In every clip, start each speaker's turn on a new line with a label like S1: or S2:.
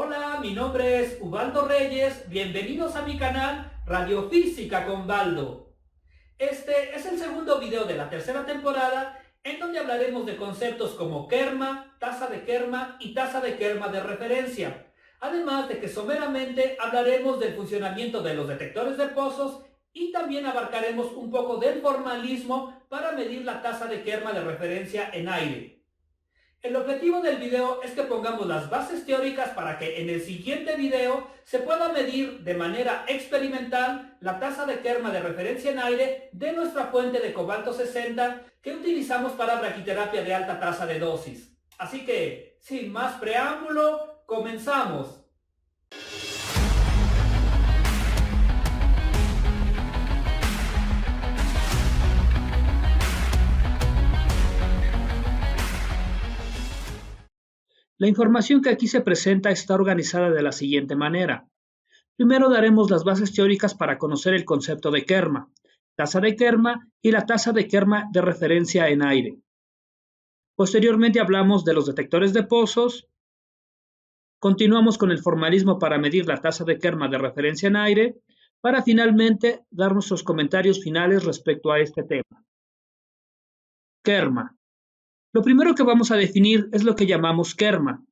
S1: Hola, mi nombre es Ubaldo Reyes, bienvenidos a mi canal Radiofísica con Baldo. Este es el segundo video de la tercera temporada en donde hablaremos de conceptos como kerma, tasa de kerma y tasa de kerma de referencia. Además de que someramente hablaremos del funcionamiento de los detectores de pozos y también abarcaremos un poco del formalismo para medir la tasa de kerma de referencia en aire. El objetivo del video es que pongamos las bases teóricas para que en el siguiente video se pueda medir de manera experimental la tasa de kerma de referencia en aire de nuestra fuente de cobalto 60 que utilizamos para braquiterapia de alta tasa de dosis. Así que, sin más preámbulo, comenzamos.
S2: La información que aquí se presenta está organizada de la siguiente manera. Primero daremos las bases teóricas para conocer el concepto de kerma, tasa de kerma y la tasa de kerma de referencia en aire. Posteriormente hablamos de los detectores de pozos. Continuamos con el formalismo para medir la tasa de kerma de referencia en aire, para finalmente dar nuestros comentarios finales respecto a este tema. Kerma. Lo primero que vamos a definir es lo que llamamos kerma.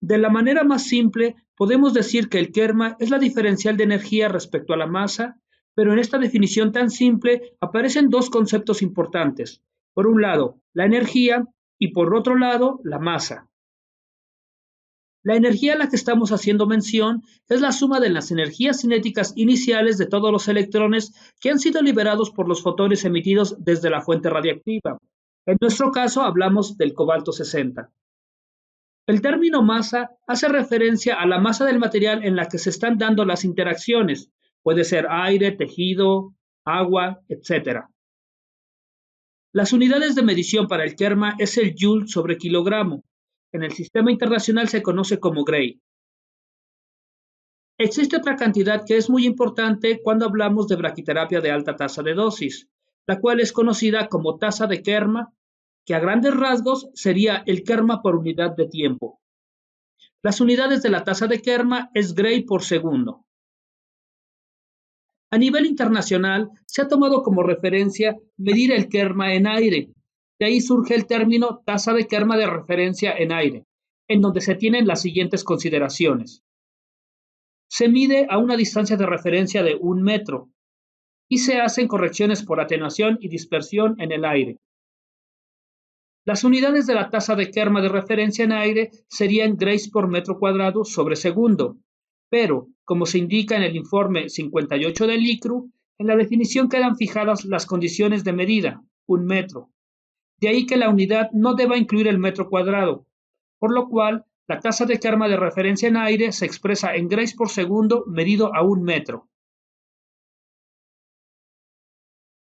S2: De la manera más simple, podemos decir que el kerma es la diferencial de energía respecto a la masa, pero en esta definición tan simple aparecen dos conceptos importantes. Por un lado, la energía y por otro lado, la masa. La energía a la que estamos haciendo mención es la suma de las energías cinéticas iniciales de todos los electrones que han sido liberados por los fotones emitidos desde la fuente radiactiva. En nuestro caso hablamos del cobalto 60. El término masa hace referencia a la masa del material en la que se están dando las interacciones. Puede ser aire, tejido, agua, etc. Las unidades de medición para el kerma es el joule sobre kilogramo. En el sistema internacional se conoce como Gray. Existe otra cantidad que es muy importante cuando hablamos de braquiterapia de alta tasa de dosis, la cual es conocida como tasa de kerma, que a grandes rasgos sería el kerma por unidad de tiempo. Las unidades de la tasa de kerma es Gray por segundo. A nivel internacional, se ha tomado como referencia medir el kerma en aire. De ahí surge el término tasa de kerma de referencia en aire, en donde se tienen las siguientes consideraciones. Se mide a una distancia de referencia de 1 metro y se hacen correcciones por atenuación y dispersión en el aire. Las unidades de la tasa de kerma de referencia en aire serían grays por metro cuadrado sobre segundo, pero, como se indica en el informe 58 del ICRU, en la definición quedan fijadas las condiciones de medida, 1 metro. De ahí que la unidad no deba incluir el metro cuadrado, por lo cual la tasa de kerma de referencia en aire se expresa en grays por segundo medido a 1 metro.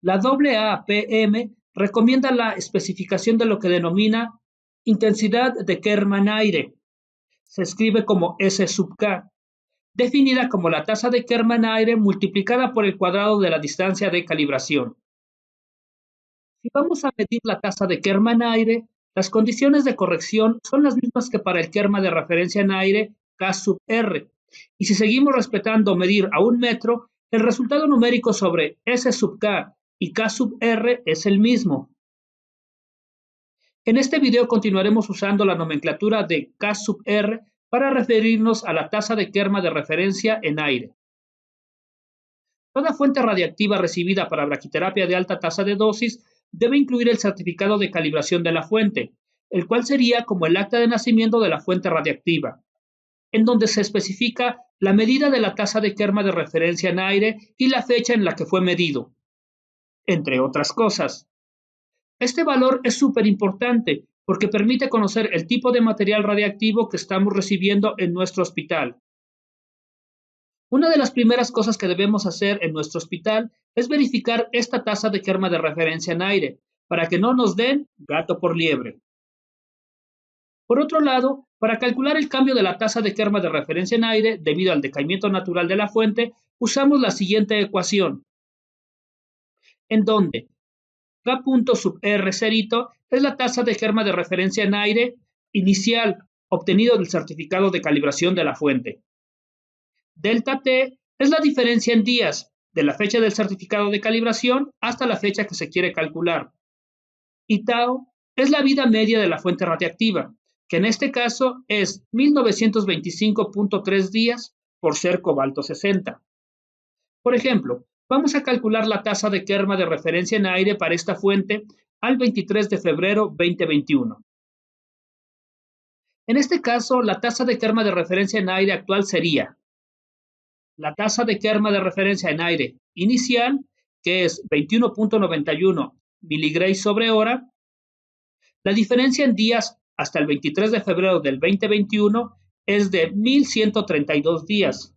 S2: La AAPM recomienda la especificación de lo que denomina intensidad de kerma en aire. Se escribe como S sub K, definida como la tasa de kerma en aire multiplicada por el cuadrado de la distancia de calibración. Si vamos a medir la tasa de kerma en aire, las condiciones de corrección son las mismas que para el kerma de referencia en aire K sub R. Y si seguimos respetando medir a 1 metro, el resultado numérico sobre S sub K y K sub R es el mismo. En este video continuaremos usando la nomenclatura de K sub R para referirnos a la tasa de kerma de referencia en aire. Toda fuente radiactiva recibida para braquiterapia de alta tasa de dosis debe incluir el certificado de calibración de la fuente, el cual sería como el acta de nacimiento de la fuente radiactiva, en donde se especifica la medida de la tasa de kerma de referencia en aire y la fecha en la que fue medido, entre otras cosas. Este valor es súper importante porque permite conocer el tipo de material radiactivo que estamos recibiendo en nuestro hospital. Una de las primeras cosas que debemos hacer en nuestro hospital es verificar esta tasa de kerma de referencia en aire, para que no nos den gato por liebre. Por otro lado, para calcular el cambio de la tasa de kerma de referencia en aire debido al decaimiento natural de la fuente, usamos la siguiente ecuación, en donde K punto sub R cerito es la tasa de kerma de referencia en aire inicial obtenido del certificado de calibración de la fuente. Delta T es la diferencia en días de la fecha del certificado de calibración hasta la fecha que se quiere calcular. Y tau es la vida media de la fuente radiactiva, que en este caso es 1925.3 días por ser cobalto 60. Por ejemplo, vamos a calcular la tasa de Kerma de referencia en aire para esta fuente al 23 de febrero 2021. En este caso, la tasa de Kerma de referencia en aire actual sería la tasa de Kerma de referencia en aire inicial, que es 21.91 miligrays sobre hora. La diferencia en días hasta el 23 de febrero del 2021 es de 1132 días,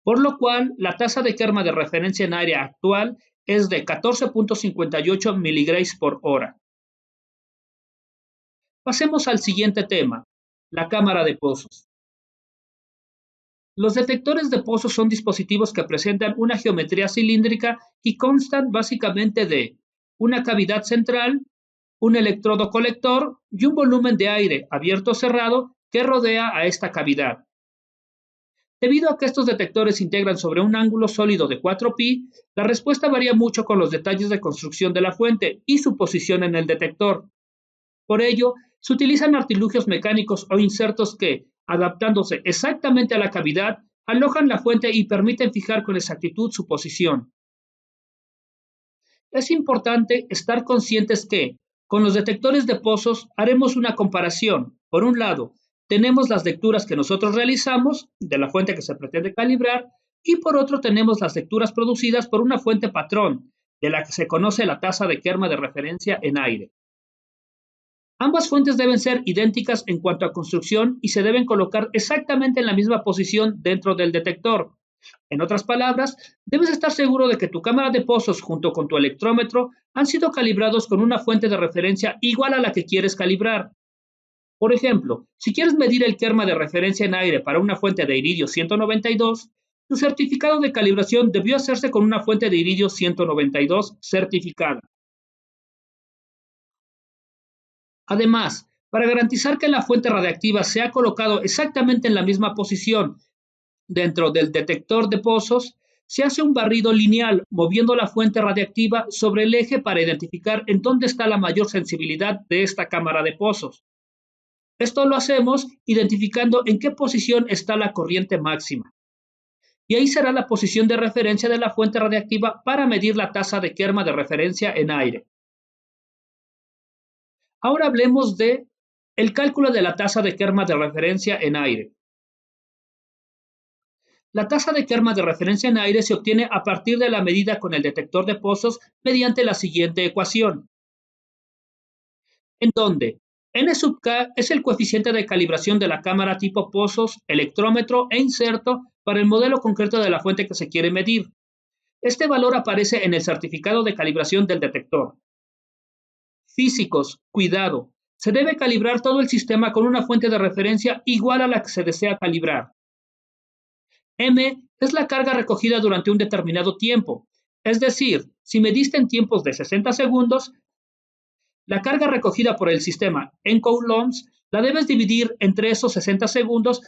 S2: por lo cual la tasa de Kerma de referencia en aire actual es de 14.58 miligrays por hora. Pasemos al siguiente tema, la cámara de pozos. Los detectores de pozos son dispositivos que presentan una geometría cilíndrica y constan básicamente de una cavidad central, un electrodo colector y un volumen de aire abierto o cerrado que rodea a esta cavidad. Debido a que estos detectores se integran sobre un ángulo sólido de 4π, la respuesta varía mucho con los detalles de construcción de la fuente y su posición en el detector. Por ello, se utilizan artilugios mecánicos o insertos que, adaptándose exactamente a la cavidad, alojan la fuente y permiten fijar con exactitud su posición. Es importante estar conscientes que, con los detectores de pozos, haremos una comparación. Por un lado, tenemos las lecturas que nosotros realizamos de la fuente que se pretende calibrar y por otro tenemos las lecturas producidas por una fuente patrón, de la que se conoce la tasa de Kerma de referencia en aire. Ambas fuentes deben ser idénticas en cuanto a construcción y se deben colocar exactamente en la misma posición dentro del detector. En otras palabras, debes estar seguro de que tu cámara de pozos junto con tu electrómetro han sido calibrados con una fuente de referencia igual a la que quieres calibrar. Por ejemplo, si quieres medir el Kerma de referencia en aire para una fuente de iridio 192, tu certificado de calibración debió hacerse con una fuente de iridio 192 certificada. Además, para garantizar que la fuente radiactiva se ha colocado exactamente en la misma posición dentro del detector de pozos, se hace un barrido lineal moviendo la fuente radiactiva sobre el eje para identificar en dónde está la mayor sensibilidad de esta cámara de pozos. Esto lo hacemos identificando en qué posición está la corriente máxima. Y ahí será la posición de referencia de la fuente radiactiva para medir la tasa de Kerma de referencia en aire. Ahora hablemos de el cálculo de la tasa de Kerma de referencia en aire. La tasa de Kerma de referencia en aire se obtiene a partir de la medida con el detector de pozos mediante la siguiente ecuación, en donde N sub K es el coeficiente de calibración de la cámara tipo pozos, electrómetro e inserto para el modelo concreto de la fuente que se quiere medir. Este valor aparece en el certificado de calibración del detector. Físicos, cuidado, se debe calibrar todo el sistema con una fuente de referencia igual a la que se desea calibrar. M es la carga recogida durante un determinado tiempo, es decir, si mediste en tiempos de 60 segundos, la carga recogida por el sistema en coulombs la debes dividir entre esos 60 segundos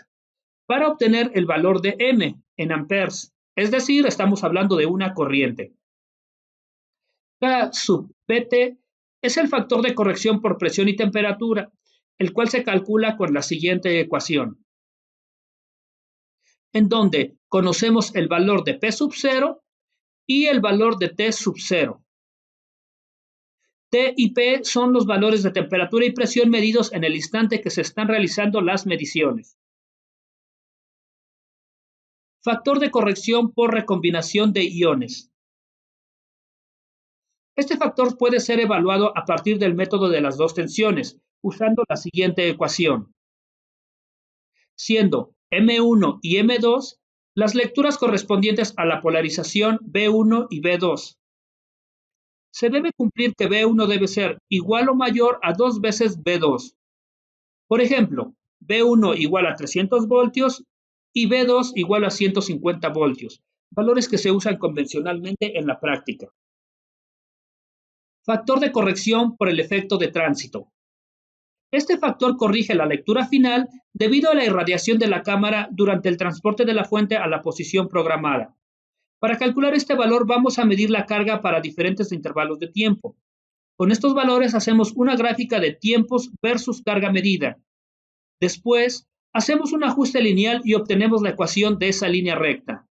S2: para obtener el valor de M en amperes, es decir, estamos hablando de una corriente. K sub Pt es el factor de corrección por presión y temperatura, el cual se calcula con la siguiente ecuación, en donde conocemos el valor de P sub 0 y el valor de T sub 0. T y P son los valores de temperatura y presión medidos en el instante que se están realizando las mediciones. Factor de corrección por recombinación de iones. Este factor puede ser evaluado a partir del método de las dos tensiones, usando la siguiente ecuación, siendo M1 y M2 las lecturas correspondientes a la polarización B1 y B2. Se debe cumplir que B1 debe ser igual o mayor a 2 veces B2. Por ejemplo, B1 igual a 300 voltios y B2 igual a 150 voltios, valores que se usan convencionalmente en la práctica. Factor de corrección por el efecto de tránsito. Este factor corrige la lectura final debido a la irradiación de la cámara durante el transporte de la fuente a la posición programada. Para calcular este valor vamos a medir la carga para diferentes intervalos de tiempo. Con estos valores hacemos una gráfica de tiempos versus carga medida. Después, hacemos un ajuste lineal y obtenemos la ecuación de esa línea recta.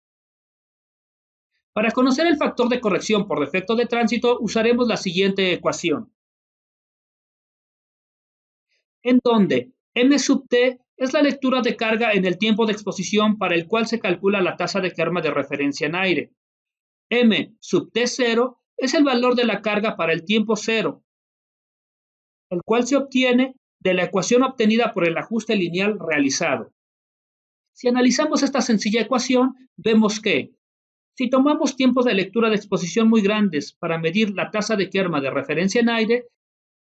S2: Para conocer el factor de corrección por defecto de tránsito, usaremos la siguiente ecuación, en donde m sub t es la lectura de carga en el tiempo de exposición para el cual se calcula la tasa de Kerma de referencia en aire. M sub t0 es el valor de la carga para el tiempo cero, el cual se obtiene de la ecuación obtenida por el ajuste lineal realizado. Si analizamos esta sencilla ecuación, vemos que si tomamos tiempos de lectura de exposición muy grandes para medir la tasa de Kerma de referencia en aire,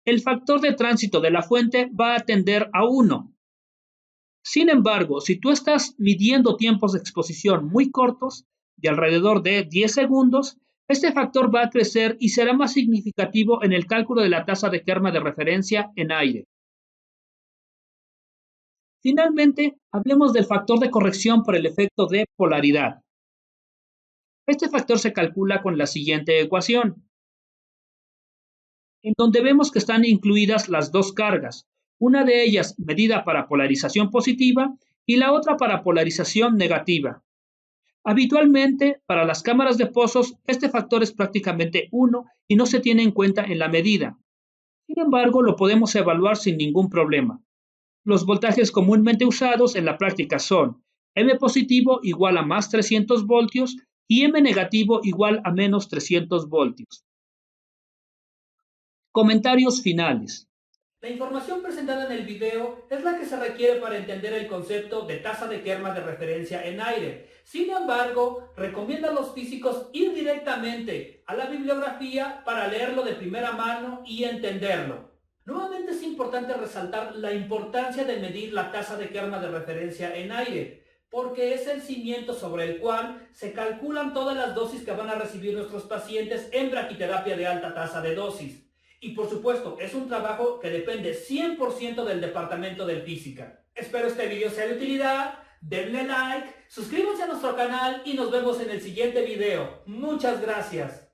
S2: el factor de tránsito de la fuente va a tender a 1. Sin embargo, si tú estás midiendo tiempos de exposición muy cortos, de alrededor de 10 segundos, este factor va a crecer y será más significativo en el cálculo de la tasa de Kerma de referencia en aire. Finalmente, hablemos del factor de corrección por el efecto de polaridad. Este factor se calcula con la siguiente ecuación, en donde vemos que están incluidas las dos cargas, una de ellas medida para polarización positiva y la otra para polarización negativa. Habitualmente, para las cámaras de pozos, este factor es prácticamente 1 y no se tiene en cuenta en la medida. Sin embargo, lo podemos evaluar sin ningún problema. Los voltajes comúnmente usados en la práctica son M positivo igual a más 300 voltios y M negativo igual a menos 300 voltios. Comentarios finales.
S1: La información presentada en el video es la que se requiere para entender el concepto de tasa de Kerma de referencia en aire. Sin embargo, recomiendo a los físicos ir directamente a la bibliografía para leerlo de primera mano y entenderlo. Nuevamente es importante resaltar la importancia de medir la tasa de Kerma de referencia en aire, porque es el cimiento sobre el cual se calculan todas las dosis que van a recibir nuestros pacientes en braquiterapia de alta tasa de dosis. Y por supuesto, es un trabajo que depende 100% del departamento de física. Espero este video sea de utilidad, denle like, suscríbanse a nuestro canal y nos vemos en el siguiente video. Muchas gracias.